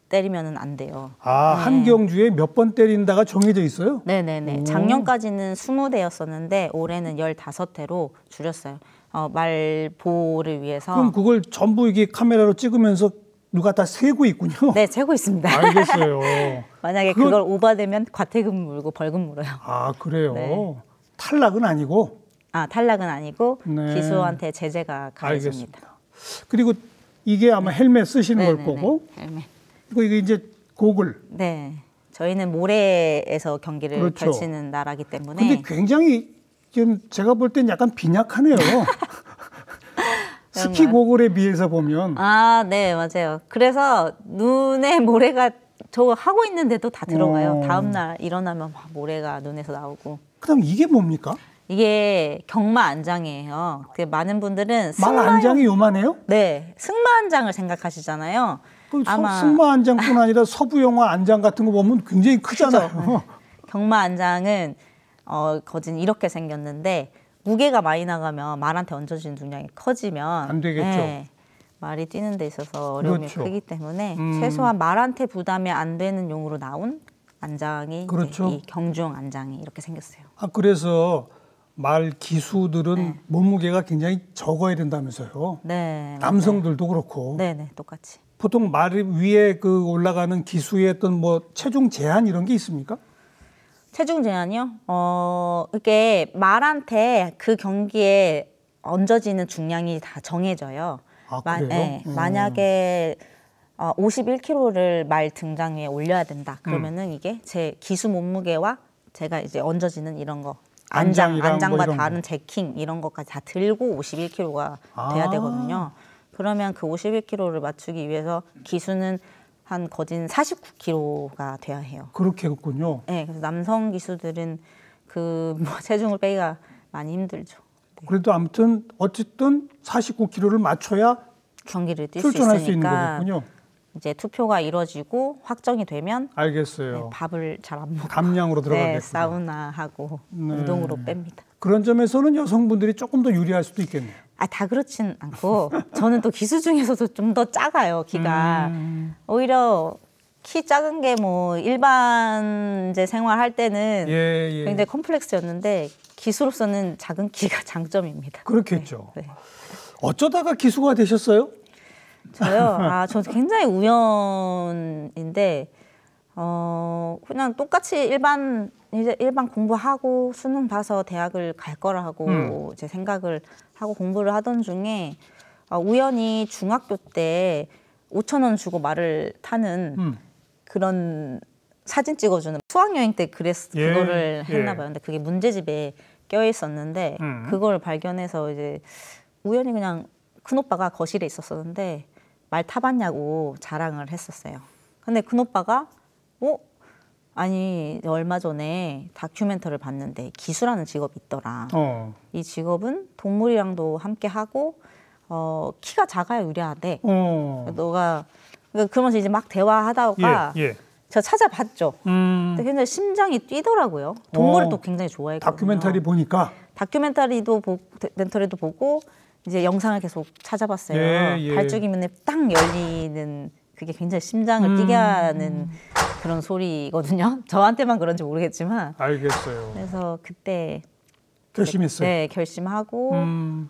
때리면은 안 돼요. 한 경주에 몇 번 때린다가 정해져 있어요? 네네네. 작년까지는 20대였었는데 올해는 15대로 줄였어요. 말보를 위해서. 그럼 그걸 전부 이게 카메라로 찍으면서 누가 다 세고 있군요. 네, 세고 있습니다. 알겠어요. 만약에 그걸 오버되면 과태금 물고 벌금 물어요. 그래요? 네. 탈락은 아니고? 탈락은 아니고 네. 기수한테 제재가 가해집니다. 알겠습니다. 그리고 이게 아마 헬멧 쓰시는 걸 거고 헬멧. 그리고 이게 이제 고글. 네. 저희는 모래에서 경기를 그렇죠. 펼치는 나라기 때문에. 근데 굉장히 지금 제가 볼 땐 약간 빈약하네요. 스키 고글에 비해서 보면. 네, 맞아요. 그래서 눈에 모래가 저거 하고 있는데도 다 들어가요. 다음 날 일어나면 막 모래가 눈에서 나오고. 그럼 이게 뭡니까? 이게 경마 안장이에요. 많은 분들은 말 안장이 요만해요? 네, 승마 안장을 생각하시잖아요. 승마 안장뿐 아니라 서부 영화 안장 같은 거 보면 굉장히 크잖아요. 경마 안장은 거진 이렇게 생겼는데 무게가 많이 나가면 말한테 얹어주는 중량이 커지면 안 되겠죠. 네, 말이 뛰는 데 있어서 어려움이 그렇죠. 크기 때문에 최소한 말한테 부담이 안 되는 용으로 나온 안장이 그렇죠. 이 경주용 안장이 이렇게 생겼어요. 그래서 말 기수들은 몸무게가 굉장히 적어야 된다면서요. 네. 남성들도 그렇고. 네, 똑같이. 보통 말 위에 그 올라가는 기수의 어떤 뭐 체중 제한 이런 게 있습니까? 체중 제한이요? 이게 말한테 그 경기에 얹어지는 중량이 다 정해져요. 그래요? 네, 만약에 51kg를 말 등장 위에 올려야 된다. 그러면은 이게 제 기수 몸무게와 제가 이제 얹어지는 이런 거 안장과 뭐 이런 다른 거. 제킹 이런 것까지 다 들고 51kg가 돼야 되거든요. 그러면 그 51kg를 맞추기 위해서 기수는 한 거진 49kg가 돼야 해요. 그렇겠군요. 네, 그래서 남성 기수들은 그 체중을 빼기가 많이 힘들죠. 네. 그래도 아무튼 어쨌든 49kg를 맞춰야 경기를 뛸 수 출전할 수 있는 있으니까 거겠군요. 이제 투표가 이루어지고 확정이 되면 알겠어요. 네, 밥을 잘 안 먹고 감량으로 들어가겠군요. 네, 사우나하고 운동으로 뺍니다. 그런 점에서는 여성분들이 조금 더 유리할 수도 있겠네요. 다 그렇진 않고 저는 또 기수 중에서도 좀 더 작아요, 키가. 오히려 키 작은 게 뭐 일반 이제 생활할 때는 예. 굉장히 컴플렉스였는데 기수로서는 작은 키가 장점입니다. 그렇겠죠. 네. 어쩌다가 기수가 되셨어요? 저요? 저 굉장히 우연인데 그냥 똑같이 일반 공부하고 수능 봐서 대학을 갈 거라고 이제 생각을 하고 공부를 하던 중에 우연히 중학교 때 5,000원 주고 말을 타는 그런 사진 찍어주는 수학여행 때 그거를 했나 봐요. 근데 그게 문제집에 껴 있었는데 그걸 발견해서 이제 우연히 그냥 큰 오빠가 거실에 있었었는데 말 타봤냐고 자랑을 했었어요. 근데 큰 오빠가 아니 얼마 전에 다큐멘터리를 봤는데 기수라는 직업이 있더라. 이 직업은 동물이랑도 함께 하고 키가 작아야 유리하대. 너가 그러면서 이제 막 대화하다가 제가 찾아봤죠. 근데 굉장히 심장이 뛰더라고요. 동물을 또 굉장히 좋아했거든요. 다큐멘터리 보니까 다큐멘터리도 보고 이제 영상을 계속 찾아봤어요. 발주기 문에 딱 열리는 그게 굉장히 심장을 뛰게 하는 그런 소리거든요. 저한테만 그런지 모르겠지만. 알겠어요. 그래서 그때 결심했어요. 네, 결심하고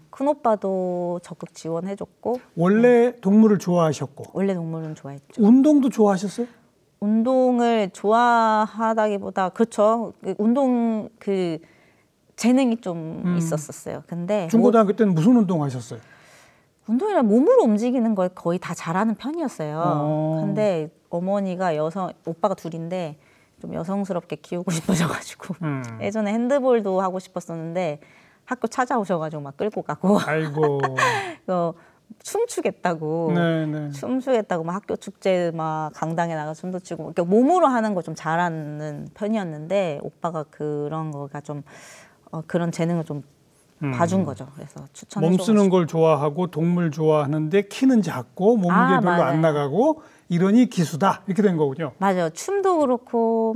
큰 오빠도 적극 지원해줬고. 원래 동물을 좋아하셨고. 원래 동물은 좋아했죠. 운동도 좋아하셨어요? 운동을 좋아하다기보다 그렇죠. 운동 재능이 좀 있었었어요. 근데 중고등학교 때는 무슨 운동 하셨어요? 운동이란 몸으로 움직이는 걸 거의 다 잘하는 편이었어요. 근데 어머니가 오빠가 둘인데 좀 여성스럽게 키우고 싶어져가지고 예전에 핸드볼도 하고 싶었었는데 학교 찾아오셔가지고 막 끌고 가고 아이고 춤추겠다고 막 학교 축제 막 강당에 나가 춤도 추고 그러니까 몸으로 하는 거 좀 잘하는 편이었는데 오빠가 그런 거가 좀 그런 재능을 좀 봐준 거죠. 그래서 추천해 몸 쓰는 걸 좋아하고 동물 좋아하는데 키는 작고 몸무게 별로 안 나가고 이러니 기수다 이렇게 된 거군요. 맞아요. 춤도 그렇고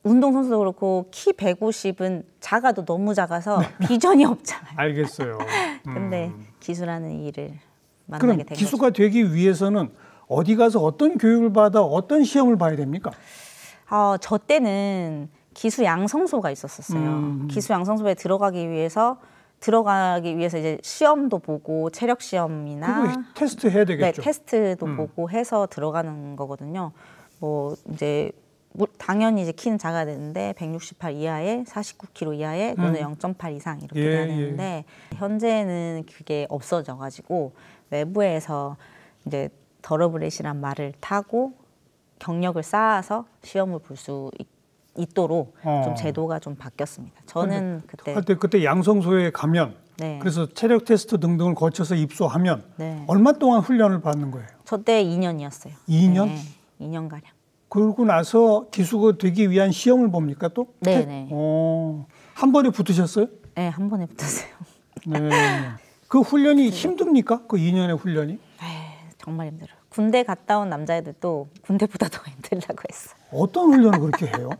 운동선수도 그렇고 키 150은 작아도 너무 작아서 비전이 없잖아요. 알겠어요. 근데 기수라는 일을 만나게 그럼 된 기수가 거죠. 되기 위해서는 어디 가서 어떤 교육을 받아 어떤 시험을 봐야 됩니까? 저 때는 기수 양성소가 있었어요. 기수 양성소에 들어가기 위해서 이제 시험도 보고 체력 시험이나 그거 테스트 해야 되겠죠. 네, 테스트도 보고 해서 들어가는 거거든요. 뭐 이제 당연히 이제 키는 작아야 되는데 168 이하에 49kg 이하에 또는 0.8 이상 이렇게 돼야 되는데 현재는 그게 없어져 가지고 외부에서 이제 더러브렛이란 말을 타고 경력을 쌓아서 시험을 볼 수 있도록 좀 제도가 좀 바뀌었습니다. 저는 그때 양성소에 가면 그래서 체력 테스트 등등을 거쳐서 입소하면 얼마 동안 훈련을 받는 거예요? 저 때 2년이었어요. 2년? 네, 2년가량. 그러고 나서 기수가 되기 위한 시험을 봅니까 또? 네네. 한 번에 붙으셨어요? 네, 한 번에 붙었어요. 네. 그 훈련이 힘듭니까? 그 2년의 훈련이? 정말 힘들어요. 군대 갔다 온 남자애들도 군대보다 더 힘들다고 했어요. 어떤 훈련을 그렇게 해요?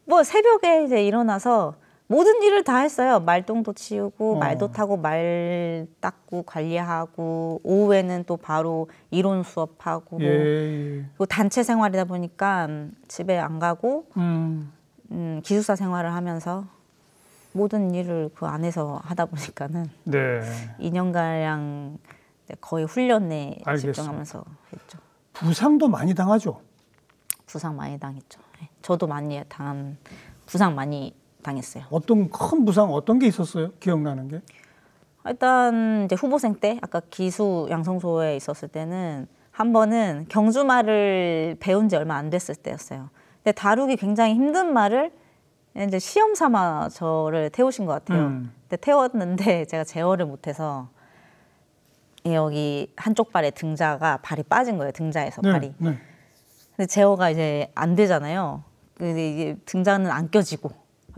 뭐 새벽에 이제 일어나서 모든 일을 다 했어요. 말똥도 치우고 말도 타고 말 닦고 관리하고 오후에는 또 바로 이론 수업하고 그리고 단체 생활이다 보니까 집에 안 가고 기숙사 생활을 하면서 모든 일을 그 안에서 하다 보니까는 2년가량 거의 훈련에 집중하면서 했죠. 부상도 많이 당하죠? 부상 많이 당했죠. 저도 부상 많이 당했어요. 어떤 큰 부상 어떤 게 있었어요? 기억나는 게? 일단 이제 후보생 때 아까 기수 양성소에 있었을 때는 한 번은 경주말을 배운 지 얼마 안 됐을 때였어요. 근데 다루기 굉장히 힘든 말을 이제 시험 삼아 저를 태우신 것 같아요. 근데 태웠는데 제가 제어를 못해서 여기 한쪽 발에 발이 빠진 거예요. 등자에서 발이. 근데 제어가 이제 안 되잖아요. 근데 이게 등자는 안 껴지고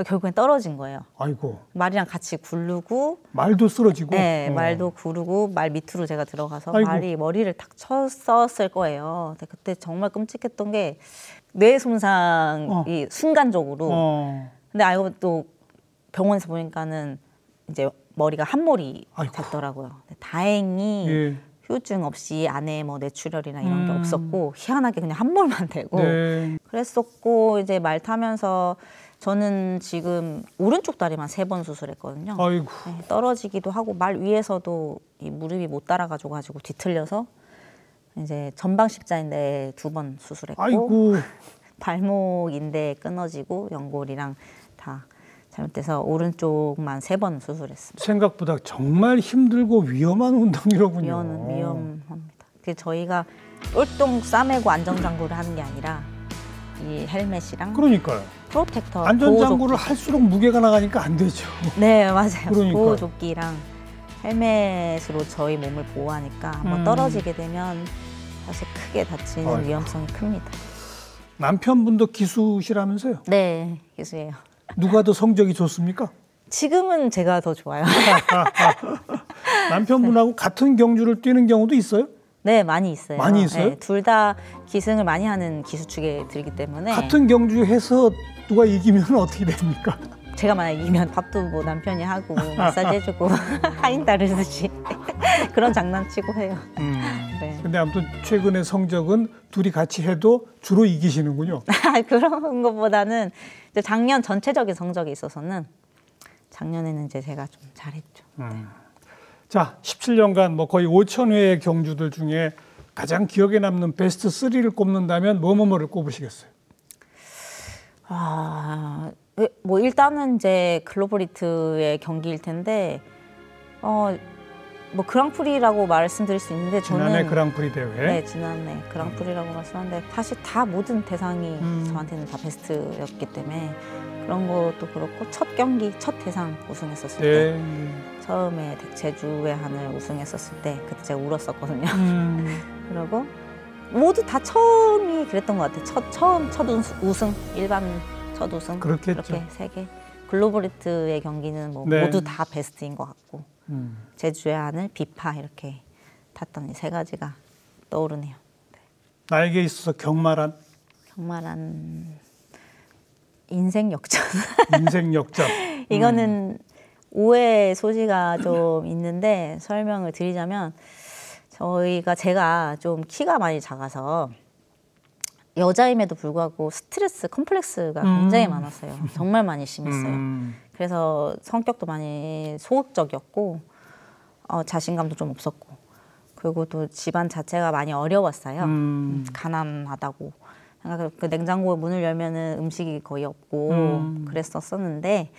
결국엔 떨어진 거예요. 아이고. 말이랑 같이 굴르고 말도 쓰러지고. 네, 말도 구르고 말 밑으로 제가 들어가서 아이고. 말이 머리를 탁 쳤었을 거예요. 근데 그때 정말 끔찍했던 게 뇌 손상이 순간적으로. 근데 알고 또 병원에서 보니까는 이제 머리가 한몰이 아이고. 됐더라고요. 근데 다행히 예. 후유증 없이 안에 뭐 뇌출혈이나 이런 게 없었고 희한하게 그냥 한몰만 되고 네. 그랬었고 이제 말 타면서 저는 지금 오른쪽 다리만 3번 수술했거든요. 아이고. 네, 떨어지기도 하고 말 위에서도 이 무릎이 못 따라가지고 뒤틀려서 이제 전방 십자인대 2번 수술했고 아이고. 발목 인대 끊어지고 연골이랑 다 잘못돼서 오른쪽만 3번 수술했습니다. 생각보다 정말 힘들고 위험한 운동이로군요. 위험합니다. 그 저희가 똘똥 싸매고 안전장구를 하는 게 아니라 이 헬멧이랑 그러니까요. 프로텍터 안전장구를 할수록 무게가 나가니까 안 되죠. 네, 맞아요. 그러니까요. 보호조끼랑 헬멧으로 저희 몸을 보호하니까 한번 떨어지게 되면 사실 크게 다치는 아이고. 위험성이 큽니다. 남편분도 기수시라면서요? 네, 기수예요. 누가 더 성적이 좋습니까? 지금은 제가 더 좋아요. 남편분하고 같은 경주를 뛰는 경우도 있어요? 네, 많이 있어요. 많이 있어요? 네, 둘 다 기승을 많이 하는 기수축에 들기 때문에 같은 경주해서 누가 이기면 어떻게 됩니까? 제가 만약 이기면 밥도 뭐 남편이 하고 마사지 해주고 하인 따르듯이 그런 장난치고 해요. 네. 근데 아무튼 최근의 성적은 둘이 같이 해도 주로 이기시는군요. 그런 것보다는 이제 작년 전체적인 성적이 있어서는 작년에는 이제 제가 좀 잘했죠. 자, 17년간 뭐 거의 5,000회의 경주들 중에 가장 기억에 남는 베스트 3를 꼽는다면 뭐를 꼽으시겠어요? 뭐 일단은 이제 글로벌 히트의 경기일 텐데 뭐 그랑프리라고 말씀드릴 수 있는데 저는 지난해 그랑프리 대회. 네, 지난해 그랑프리라고 말씀하는데 사실 다 모든 대상이 저한테는 다 베스트였기 때문에 그런 것도 그렇고 첫 경기 첫 대상 우승했었을 때 처음에 제주의 하늘 우승했었을 때 그때 제가 울었었거든요. 그리고 모두 다 처음이 그랬던 것 같아요. 첫 우승 일반 첫 우승 그렇겠죠. 그렇게 3개 글로벌 히트의 경기는 뭐 네. 모두 다 베스트인 것 같고 제주의 하늘 비파 이렇게 탔던 이 3가지가 떠오르네요. 네. 나에게 있어서 경마란 인생 역전. 인생 역전. 이거는 오해 소지가 좀 있는데 설명을 드리자면 제가 좀 키가 많이 작아서 여자임에도 불구하고 스트레스, 컴플렉스가 굉장히 많았어요. 정말 많이 심했어요. 그래서 성격도 많이 소극적이었고 자신감도 좀 없었고 그리고 또 집안 자체가 많이 어려웠어요. 가난하다고. 그 냉장고 문을 열면은 음식이 거의 없고 그랬었는데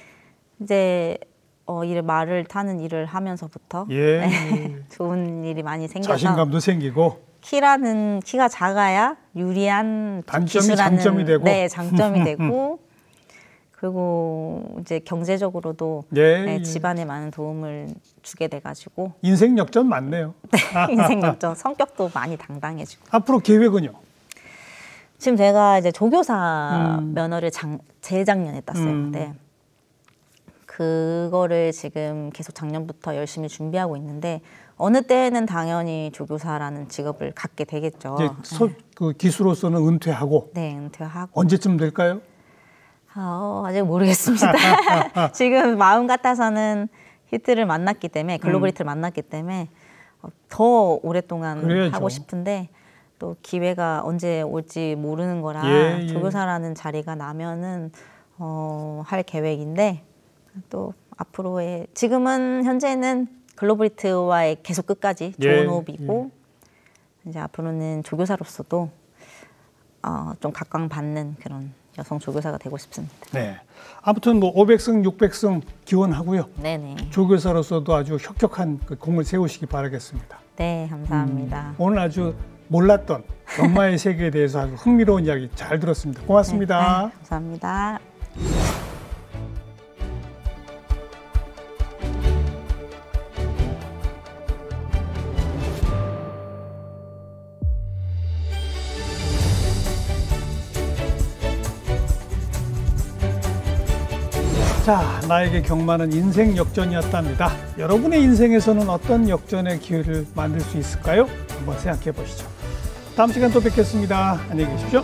이제 말을 타는 일을 하면서부터 네, 좋은 일이 많이 생겨서 자신감도 생기고 키가 작아야 유리한 단점이 장점이 되고 네, 장점이 되고 그리고 이제 경제적으로도 네, 집안에 많은 도움을 주게 돼가지고 인생 역전 맞네요. 네, 인생 역전. 성격도 많이 당당해지고. 앞으로 계획은요? 지금 제가 이제 조교사 면허를 재작년에 땄어요. 네. 그거를 지금 계속 작년부터 열심히 준비하고 있는데 어느 때는 당연히 조교사라는 직업을 갖게 되겠죠. 이제 그 기수로서는 은퇴하고. 네, 은퇴하고. 언제쯤 될까요? 아직 모르겠습니다. 지금 마음 같아서는 히트를 만났기 때문에 글로벌 히트를 만났기 때문에 더 오랫동안 그래야죠. 하고 싶은데 또 기회가 언제 올지 모르는 거라 조교사라는 자리가 나면은 할 계획인데 또 앞으로의 지금은 현재는 글로벌 히트와의 계속 끝까지 좋은 호흡이고 이제 앞으로는 조교사로서도 좀 각광받는 그런 여성 조교사가 되고 싶습니다. 네. 아무튼 뭐 500승, 600승 기원하고요. 네네. 조교사로서도 아주 혁혁한 그 공을 세우시기 바라겠습니다. 네, 감사합니다. 오늘 아주 몰랐던 경마의 세계에 대해서 아주 흥미로운 이야기 잘 들었습니다. 고맙습니다. 네, 감사합니다. 자, 나에게 경마는 인생 역전이었답니다. 여러분의 인생에서는 어떤 역전의 기회를 만들 수 있을까요? 한번 생각해 보시죠. 다음 시간 또 뵙겠습니다. 안녕히 계십시오.